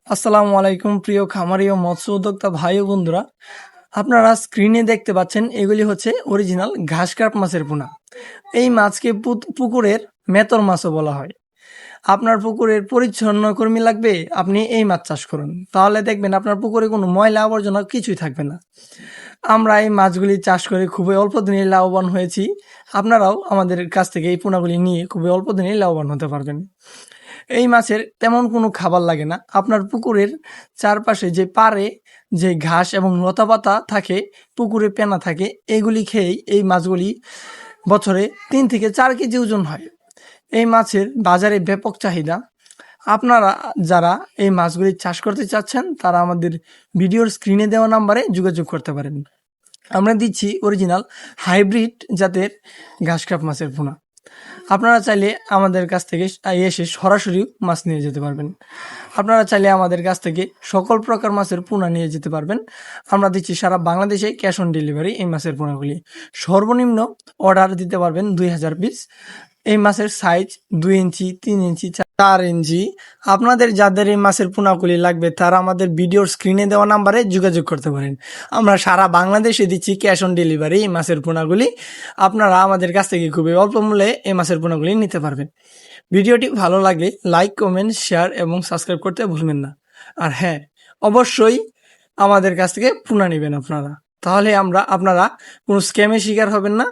আসসালামু আলাইকুম প্রিয় খামারি ও মৎস্য উদ্যোক্তা ভাই ও বন্ধুরা, আপনারা স্ক্রিনে দেখতে পাচ্ছেন এগুলি হচ্ছে অরিজিনাল ঘাস কার্প মাছের পোনা। এই মাছকে পুকুরের মেতর মাছও বলা হয়। আপনার পুকুরের পরিচ্ছন্ন কর্মী লাগবে, আপনি এই মাছ চাষ করুন, তাহলে দেখবেন আপনার পুকুরে কোনো ময়লা আবর্জনা কিছুই থাকবে না। আমরা এই মাছগুলি চাষ করে খুবই অল্প দিনে লাভবান হয়েছি। আপনারাও আমাদের কাছ থেকে এই পোনাগুলি নিয়ে খুবই অল্প দিনেই লাভবান হতে পারবেন। এই মাছের তেমন কোনো খাবার লাগে না। আপনার পুকুরের চারপাশে যে পাড়ে যে ঘাস এবং লতাপাতা থাকে, পুকুরে পেনা থাকে, এগুলি খেয়েই এই মাছগুলি বছরে 3 থেকে 4 কেজি ওজন হয়। এই মাছের বাজারে ব্যাপক চাহিদা। আপনারা যারা এই মাছগুলি চাষ করতে চাচ্ছেন, তারা আমাদের ভিডিওর স্ক্রিনে দেওয়া নাম্বারে যোগাযোগ করতে পারেন। আমরা দিচ্ছি অরিজিনাল হাইব্রিড জাতের ঘাস কার্প মাছের পোনা। আপনারা চাইলে আমাদের কাছ থেকে এসে সরাসরি মাছ নিয়ে যেতে পারবেন। আপনারা চাইলে আমাদের কাছ থেকে সকল প্রকার মাছের পোনা নিয়ে যেতে পারবেন। আমরা দিচ্ছি সারা বাংলাদেশে ক্যাশ অন ডেলিভারি এই মাছের পোনাগুলি। সর্বনিম্ন অর্ডার দিতে পারবেন 2000 পিস। এই মাছের সাইজ 2 ইঞ্চি, 3 ইঞ্চি, 4 ইঞ্চি। আপনাদের যাদের এই মাছের পোনাগুলি লাগবে, তারা আমাদের ভিডিওর স্ক্রিনে দেওয়া নাম্বারে যোগাযোগ করতে পারেন। আমরা সারা বাংলাদেশে দিচ্ছি ক্যাশ অন ডেলিভারি এই মাছের পোনাগুলি। আপনারা আমাদের কাছ থেকে খুবই অল্প মূল্যে এই মাছের পোনাগুলি নিতে পারবেন। ভিডিওটি ভালো লাগলে লাইক, কমেন্ট, শেয়ার এবং সাবস্ক্রাইব করতে ভুলবেন না। আর হ্যাঁ, অবশ্যই আমাদের কাছ থেকে পোনা নেবেন আপনারা, তাহলে আপনারা কোনো স্ক্যামের শিকার হবেন না।